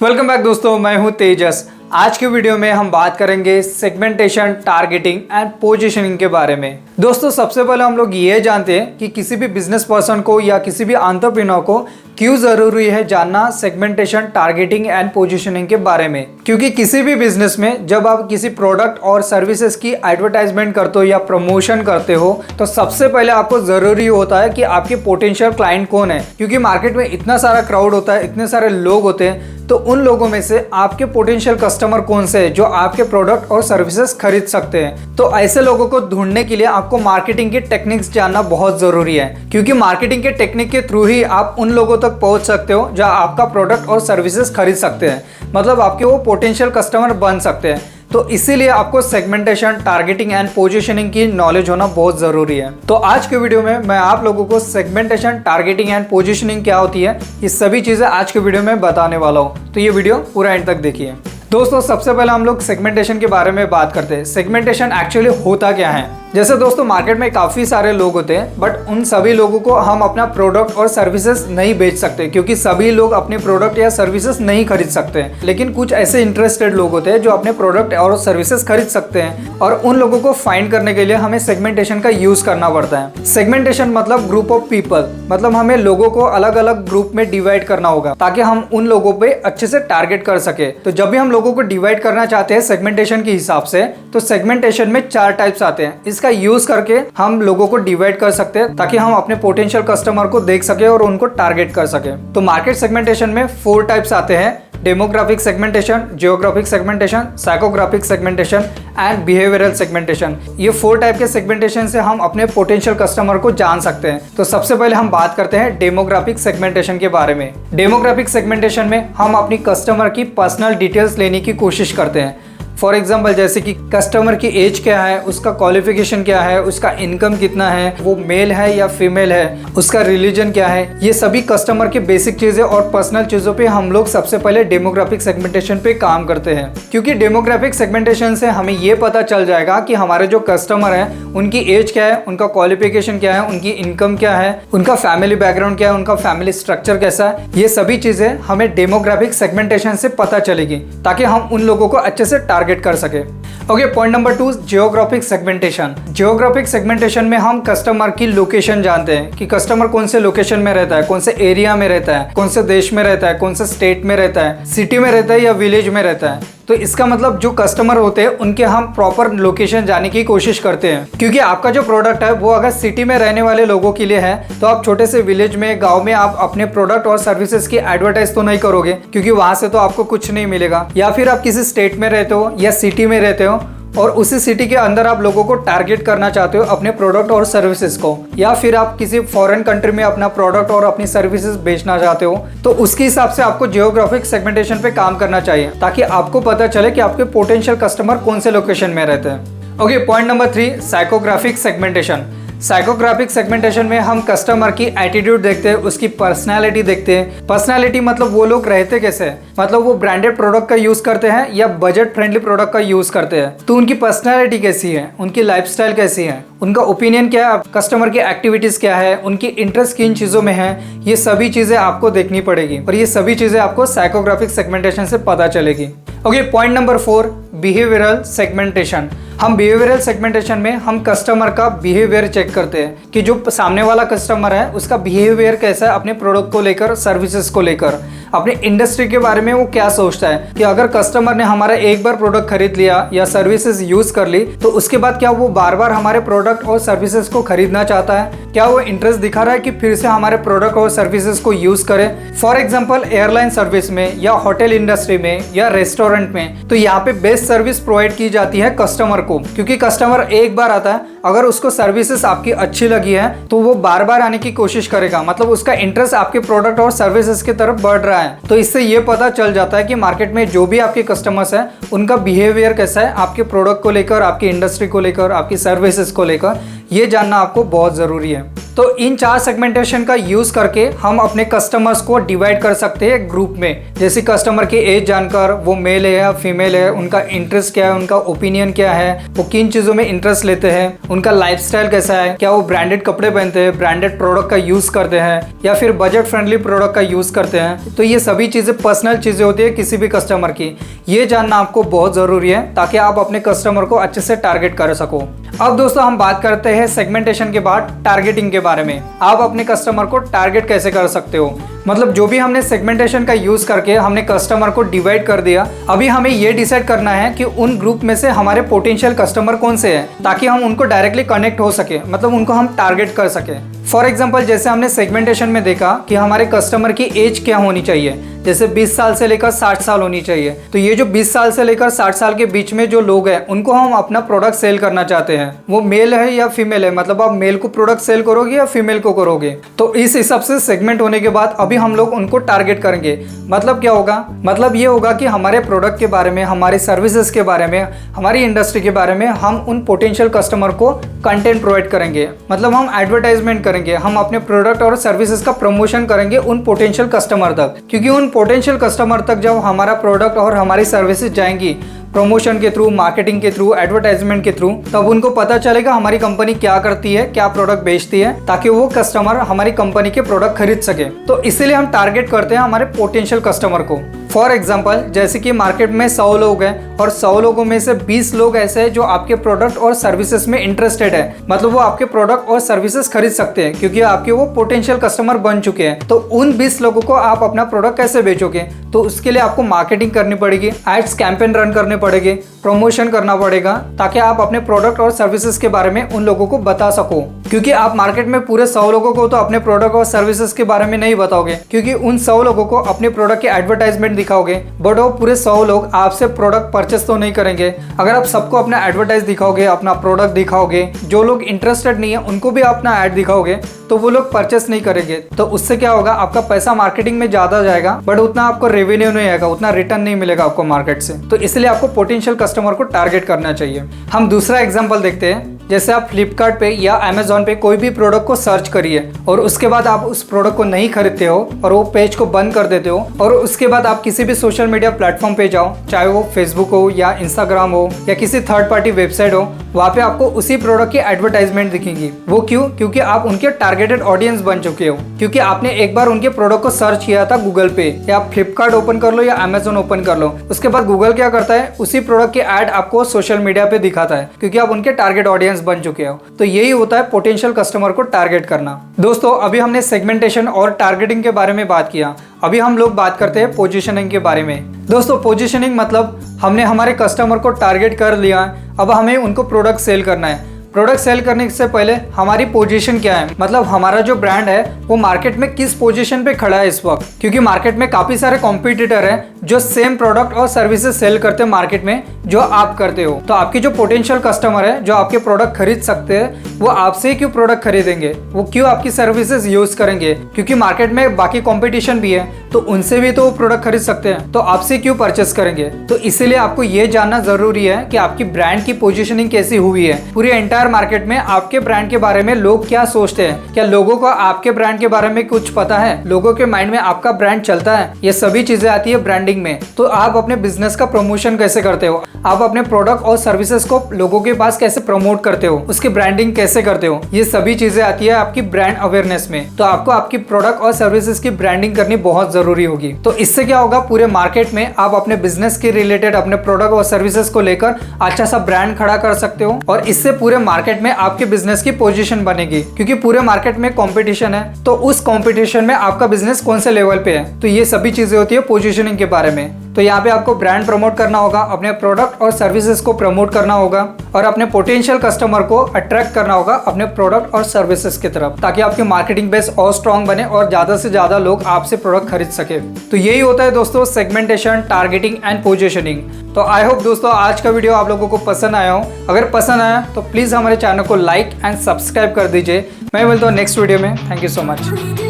Welcome back दोस्तों, मैं हूं तेजस। आज के वीडियो में हम बात करेंगे सेगमेंटेशन, टारगेटिंग एंड पोजीशनिंग के बारे में। दोस्तों, सबसे पहले हम लोग ये जानते हैं कि किसी भी बिजनेस पर्सन को या किसी भी एंटरप्रेन्योर को क्यों जरूरी है जानना सेगमेंटेशन, टारगेटिंग एंड पोजीशनिंग के बारे में। क्योंकि किसी भी बिजनेस में जब आप किसी प्रोडक्ट और सर्विसेज की एडवर्टाइजमेंट करते हो या प्रमोशन करते हो तो सबसे पहले आपको जरूरी होता है कि आपके पोटेंशियल क्लाइंट कौन है। क्योंकि मार्केट में इतना सारा क्राउड होता है, इतने सारे लोग होते हैं, तो उन लोगों में से आपके पोटेंशियल कस्टमर कौन से हैं जो आपके प्रोडक्ट और सर्विसेज खरीद सकते हैं। तो ऐसे लोगों को ढूंढने के लिए आपको मार्केटिंग की टेक्निक्स जानना बहुत जरूरी है। क्योंकि मार्केटिंग के टेक्निक के थ्रू ही आप उन लोगों तक पहुंच सकते हो जो आपका प्रोडक्ट और सर्विसेज खरीद सकते हैं, मतलब आपके वो पोटेंशियल कस्टमर बन सकते हैं। तो इसीलिए आपको सेगमेंटेशन, टारगेटिंग एंड पोजीशनिंग की नॉलेज होना बहुत जरूरी है। तो आज के वीडियो में मैं आप लोगों को सेगमेंटेशन, टारगेटिंग एंड पोजीशनिंग क्या होती है, ये सभी चीजें आज के वीडियो में बताने वाला हूं। तो ये वीडियो पूरा एंड तक देखिए। दोस्तों, सबसे पहले हम लोग सेगमेंटेशन के बारे में बात करते हैं। सेगमेंटेशन एक्चुअली होता क्या है। जैसे दोस्तों, मार्केट में काफी सारे लोग होते हैं, बट उन सभी लोगों को हम अपना प्रोडक्ट और सर्विसेज नहीं बेच सकते क्योंकि सभी लोग अपने प्रोडक्ट या सर्विसेज नहीं खरीद सकते। लेकिन कुछ ऐसे इंटरेस्टेड लोग होते हैं जो अपने प्रोडक्ट और सर्विसेज खरीद सकते हैं, और उन लोगों को फाइंड करने के लिए हमें सेगमेंटेशन का यूज करना पड़ता है। सेगमेंटेशन मतलब ग्रुप ऑफ पीपल, मतलब हमें लोगों को अलग अलग ग्रुप में डिवाइड करना होगा ताकि हम उन लोगों पे अच्छे से टारगेट कर सके। तो जब भी हम लोगों को डिवाइड करना चाहते हैं सेगमेंटेशन के हिसाब से, तो सेगमेंटेशन में 4 टाइप्स आते हैं। इसका यूज करके हम लोगों को डिवाइड कर सकते हैं ताकि हम अपने पोटेंशियल कस्टमर को देख सके और उनको टारगेट कर सके। तो मार्केट सेगमेंटेशन में 4 टाइप्स आते हैं: demographic segmentation, geographic segmentation, psychographic segmentation and behavioural segmentation. ये 4 टाइप के सेगमेंटेशन से हम अपने पोटेंशियल कस्टमर को जान सकते हैं। तो सबसे पहले हम बात करते हैं डेमोग्राफिक सेगमेंटेशन के बारे में। डेमोग्राफिक सेगमेंटेशन में हम अपनी कस्टमर की पर्सनल डिटेल्स लेने की कोशिश करते हैं। फॉर एग्जाम्पल, जैसे कि कस्टमर की एज क्या है, उसका क्वालिफिकेशन क्या है, उसका इनकम कितना है, वो मेल है या फीमेल है, उसका रिलीजन क्या है, ये सभी कस्टमर की बेसिक चीजें और पर्सनल चीजों पे हम लोग सबसे पहले डेमोग्राफिक सेगमेंटेशन पे काम करते हैं। क्योंकि डेमोग्राफिक सेगमेंटेशन से हमें ये पता चल जाएगा कि हमारे जो कस्टमर है उनकी एज क्या है, उनका क्वालिफिकेशन क्या है, उनकी इनकम क्या है, उनका फैमिली बैकग्राउंड क्या है, उनका फैमिली स्ट्रक्चर कैसा है। ये सभी चीजें हमें डेमोग्राफिक सेगमेंटेशन से पता चलेगी ताकि हम उन लोगों को अच्छे से टारगेट कर सके। Okay, point number 2, geographic segmentation. Geographic segmentation में हम कस्टमर की लोकेशन जानते हैं कि कस्टमर कौन से लोकेशन में रहता है, कौन से एरिया में रहता है, कौन से देश में रहता है, कौन से स्टेट में रहता है, सिटी में रहता है या विलेज में रहता है। तो इसका मतलब जो कस्टमर होते हैं उनके हम प्रॉपर लोकेशन जाने की कोशिश करते हैं। क्योंकि आपका जो प्रोडक्ट है वो अगर सिटी में रहने वाले लोगों के लिए है तो आप छोटे से विलेज में, गांव में आप अपने प्रोडक्ट और सर्विसेज की एडवर्टाइज तो नहीं करोगे क्योंकि वहां से तो आपको कुछ नहीं मिलेगा। या फिर आप किसी स्टेट में रहते हो या सिटी में रहते हो और उसी सिटी के अंदर आप लोगों को टारगेट करना चाहते हो अपने प्रोडक्ट और सर्विसेज को, या फिर आप किसी फॉरेन कंट्री में अपना प्रोडक्ट और अपनी सर्विसेज बेचना चाहते हो, तो उसके हिसाब से आपको जियोग्राफिक सेगमेंटेशन पे काम करना चाहिए ताकि आपको पता चले कि आपके पोटेंशियल कस्टमर कौन से लोकेशन में रहते हैं। Okay, point number 3, psychographic segmentation. Psychographic segmentation में हम कस्टमर की एटीट्यूड देखते हैं, उसकी पर्सनालिटी देखते हैं। पर्सनालिटी मतलब वो लोग रहते कैसे हैं, मतलब वो ब्रांडेड प्रोडक्ट का यूज करते हैं या बजट फ्रेंडली प्रोडक्ट का यूज करते हैं। तो उनकी पर्सनालिटी कैसी है, उनकी लाइफस्टाइल कैसी है, उनका ओपिनियन क्या है, कस्टमर की एक्टिविटीज क्या है, उनकी इंटरेस्ट किन चीजों में है, ये सभी चीजें आपको देखनी पड़ेगी और ये सभी चीजें आपको साइकोग्राफिक सेगमेंटेशन से पता चलेगी। Okay, point number 4, behavioural segmentation. हम बिहेवियरल सेगमेंटेशन में हम कस्टमर का बिहेवियर चेक करते हैं कि जो सामने वाला कस्टमर है उसका बिहेवियर कैसा है अपने प्रोडक्ट को लेकर, सर्विसेज को लेकर, अपने इंडस्ट्री के बारे में वो क्या सोचता है। कि अगर कस्टमर ने हमारा एक बार प्रोडक्ट खरीद लिया या सर्विसेज यूज कर ली तो उसके बाद क्या वो बार बार हमारे प्रोडक्ट और सर्विसेज को खरीदना चाहता है, क्या वो इंटरेस्ट दिखा रहा है कि फिर से हमारे प्रोडक्ट और सर्विसेज को यूज करे। फॉर एग्जाम्पल, एयरलाइन सर्विस में या होटल इंडस्ट्री में या रेस्टोरेंट में, तो यहाँ पे बेस्ट सर्विस प्रोवाइड की जाती है कस्टमर को। क्योंकि कस्टमर एक बार आता है, अगर उसको सर्विसेज आपकी अच्छी लगी है तो वो बार बार आने की कोशिश करेगा, मतलब उसका इंटरेस्ट आपके प्रोडक्ट और सर्विसेज की तरफ बढ़ रहा है। तो इससे ये पता चल जाता है कि मार्केट में जो भी आपके कस्टमर्स हैं उनका बिहेवियर कैसा है आपके प्रोडक्ट को लेकर, आपकी इंडस्ट्री को लेकर, आपकी सर्विसेज को लेकर, ये जानना आपको बहुत जरूरी है। तो इन 4 सेगमेंटेशन का यूज करके हम अपने कस्टमर्स को डिवाइड कर सकते हैं ग्रुप में। जैसे कस्टमर की एज जानकर, वो मेल है या फीमेल है, उनका इंटरेस्ट क्या है, उनका ओपिनियन क्या है, वो किन चीजों में इंटरेस्ट लेते हैं, उनका लाइफस्टाइल कैसा है, क्या वो ब्रांडेड कपड़े पहनते हैं, ब्रांडेड प्रोडक्ट का यूज करते हैं या फिर बजट फ्रेंडली प्रोडक्ट का यूज करते हैं। तो ये सभी चीजें पर्सनल चीजें होती है किसी भी कस्टमर की। ये जानना आपको बहुत जरूरी है ताकि आप अपने कस्टमर को अच्छे से टारगेट कर सको। अब दोस्तों हम बात करते हैं सेगमेंटेशन के बाद टारगेटिंग के बारे में। आप अपने कस्टमर को टारगेट कैसे कर सकते हो। मतलब जो भी हमने सेगमेंटेशन का यूज करके हमने कस्टमर को डिवाइड कर दिया, अभी हमें ये डिसाइड करना है कि उन ग्रुप में से हमारे पोटेंशियल कस्टमर कौन से हैं, ताकि हम उनको डायरेक्टली कनेक्ट हो सके, मतलब उनको हम टारगेट कर सके। फॉर एग्जाम्पल जैसे हमने सेगमेंटेशन में देखा कि हमारे कस्टमर की एज क्या होनी चाहिए, जैसे 20 साल से लेकर 60 साल होनी चाहिए। तो ये जो 20 साल से लेकर 60 साल के बीच में जो लोग हैं उनको हम अपना प्रोडक्ट सेल करना चाहते हैं। वो मेल है या फीमेल है, मतलब आप मेल को प्रोडक्ट सेल करोगे या फीमेल को करोगे। तो इस हिसाब से सेगमेंट होने के बाद अभी हम लोग उनको टारगेट करेंगे। मतलब क्या होगा, मतलब ये होगा कि हमारे प्रोडक्ट के बारे में, हमारी सर्विसेज के बारे में, हमारी इंडस्ट्री के बारे में हम उन पोटेंशियल कस्टमर को कंटेंट प्रोवाइड करेंगे। मतलब हम एडवर्टाइजमेंट करेंगे, हम अपने प्रोडक्ट और सर्विसेज का प्रमोशन करेंगे उन पोटेंशियल कस्टमर तक। क्योंकि उन पोटेंशियल कस्टमर तक जब हमारा प्रोडक्ट और हमारी सर्विसेज जाएंगी प्रमोशन के थ्रू, मार्केटिंग के थ्रू, एडवर्टाइजमेंट के थ्रू, तब उनको पता चलेगा हमारी कंपनी क्या करती है, क्या प्रोडक्ट बेचती है, ताकि वो कस्टमर हमारी कंपनी के प्रोडक्ट खरीद सके। तो इसीलिए हम टारगेट करते हैं हमारे पोटेंशियल कस्टमर को। फॉर एग्जाम्पल जैसे कि मार्केट में 100 लोग हैं और 100 लोगों में से 20 लोग ऐसे हैं जो आपके प्रोडक्ट और सर्विसेज में इंटरेस्टेड है, मतलब वो आपके प्रोडक्ट और सर्विसेज खरीद सकते हैं क्योंकि आपके वो पोटेंशियल कस्टमर बन चुके हैं। तो उन 20 लोगों को आप अपना प्रोडक्ट कैसे बेचोगे, तो उसके लिए आपको मार्केटिंग करनी पड़ेगी, एड्स कैंपेन रन करने पड़ेंगे, प्रमोशन करना पड़ेगा, ताकि आप अपने प्रोडक्ट और सर्विसेज के बारे में उन लोगों को बता सको। क्योंकि आप मार्केट में पूरे 100 लोगों को तो अपने प्रोडक्ट और सर्विसेज के बारे में नहीं बताओगे, क्योंकि उन 100 लोगों को अपने प्रोडक्ट के एडवर्टाइजमेंट दिखाओगे, बट वो पूरे 100 लोग आपसे प्रोडक्ट परचेस तो नहीं करेंगे। अगर आप सबको अपना एडवर्टाइज दिखाओगे, अपना प्रोडक्ट दिखाओगे, जो लोग इंटरेस्टेड नहीं है उनको भी अपना ऐड दिखाओगे, तो वो लोग परचेस नहीं करेंगे। तो उससे क्या होगा, आपका पैसा मार्केटिंग में ज्यादा जाएगा, बट उतना आपको रेवेन्यू नहीं आएगा, उतना रिटर्न नहीं मिलेगा आपको मार्केट से। तो इसलिए आपको पोटेंशियल कस्टमर को टारगेट करना चाहिए। हम दूसरा एग्जांपल देखते हैं। जैसे आप फ्लिपकार्ट पे या अमेजोन पे कोई भी प्रोडक्ट को सर्च करिए और उसके बाद आप उस प्रोडक्ट को नहीं खरीदते हो और वो पेज को बंद कर देते हो, और उसके बाद आप किसी भी सोशल मीडिया प्लेटफॉर्म पे जाओ, चाहे वो फेसबुक हो या इंस्टाग्राम हो या किसी थर्ड पार्टी वेबसाइट हो, वहाँ पे आपको उसी प्रोडक्ट की एडवर्टाइजमेंट दिखेंगी। वो क्यों? क्योंकि आप उनके टारगेटेड ऑडियंस बन चुके हो, क्योंकि आपने एक बार उनके प्रोडक्ट को सर्च किया था गूगल पे, या आप फ्लिपकार्ट ओपन कर लो या अमेजोन ओपन कर लो। उसके बाद गूगल क्या करता है, उसी प्रोडक्ट की एड आपको सोशल मीडिया पे दिखाता है, क्योंकि आप उनके टारगेट ऑडियंस बन चुके हो। तो यही होता है पोटेंशियल कस्टमर को टारगेट करना। दोस्तों अभी हमने सेगमेंटेशन और टारगेटिंग के बारे में बात किया, अभी हम लोग बात करते हैं पोजीशनिंग के बारे में। दोस्तों पोजीशनिंग मतलब हमने हमारे कस्टमर को टारगेट कर लिया, अब हमें उनको प्रोडक्ट सेल करना है। प्रोडक्ट सेल करने से पहले हमारी पोजीशन क्या है, मतलब हमारा जो ब्रांड है वो मार्केट में किस पोजीशन पे खड़ा है इस वक्त। क्योंकि मार्केट में काफी सारे कॉम्पिटिटर हैं जो सेम प्रोडक्ट और सर्विसेज सेल करते हैं मार्केट में जो आप करते हो। तो आपकी जो पोटेंशियल कस्टमर है जो आपके प्रोडक्ट खरीद सकते हैं, वो आपसे क्यों प्रोडक्ट खरीदेंगे, वो क्यों आपकी सर्विसेज यूज करेंगे? क्योंकि मार्केट में बाकी कॉम्पिटिशन भी है, तो उनसे भी तो वो प्रोडक्ट खरीद सकते हैं, तो आपसे क्यों परचेस करेंगे? तो इसीलिए आपको ये जानना जरूरी है कि आपकी ब्रांड की पोजीशनिंग कैसी हुई है। पूरे एंटायर मार्केट में आपके ब्रांड के बारे में लोग क्या सोचते हैं, क्या लोगों को आपके ब्रांड के बारे में कुछ पता है, लोगों के माइंड में आपका ब्रांड चलता है, ये सभी चीजें आती है ब्रांडिंग में। तो आप अपने बिजनेस का प्रमोशन कैसे करते हो, आप अपने प्रोडक्ट और सर्विसेज को लोगों के पास कैसे प्रमोट करते हो, उसकी ब्रांडिंग कैसे करते हो, ये सभी चीजें आती है आपकी ब्रांड अवेयरनेस में। तो आपको आपकी प्रोडक्ट और सर्विसेज की ब्रांडिंग करनी बहुत जरूरी होगी। तो इससे क्या होगा, पूरे मार्केट में आप अपने बिजनेस के रिलेटेड अपने प्रोडक्ट और सर्विसेज को लेकर अच्छा सा ब्रांड खड़ा कर सकते हो, और इससे पूरे मार्केट में आपके बिजनेस की पोजीशन बनेगी। क्योंकि पूरे मार्केट में कंपटीशन है, तो उस कंपटीशन में आपका बिजनेस कौन से लेवल पे है, तो ये सभी चीजें होती है पोजीशनिंग के बारे में। तो यहाँ पे आपको ब्रांड प्रमोट करना होगा, अपने प्रोडक्ट और सर्विसेज को प्रमोट करना होगा, और अपने पोटेंशियल कस्टमर को अट्रैक्ट करना होगा अपने प्रोडक्ट और सर्विसेज की तरफ, ताकि आपकी मार्केटिंग बेस और स्ट्रॉन्ग बने और ज्यादा से ज्यादा लोग आपसे प्रोडक्ट खरीद सके। तो यही होता है दोस्तों सेगमेंटेशन, टारगेटिंग एंड पोजीशनिंग। तो आई होप दोस्तों आज का वीडियो आप लोगों को पसंद आया हो। अगर पसंद आया तो प्लीज हमारे चैनल को लाइक एंड सब्सक्राइब कर दीजिए। मैं मिलता हूँ नेक्स्ट वीडियो में। Thank you so much.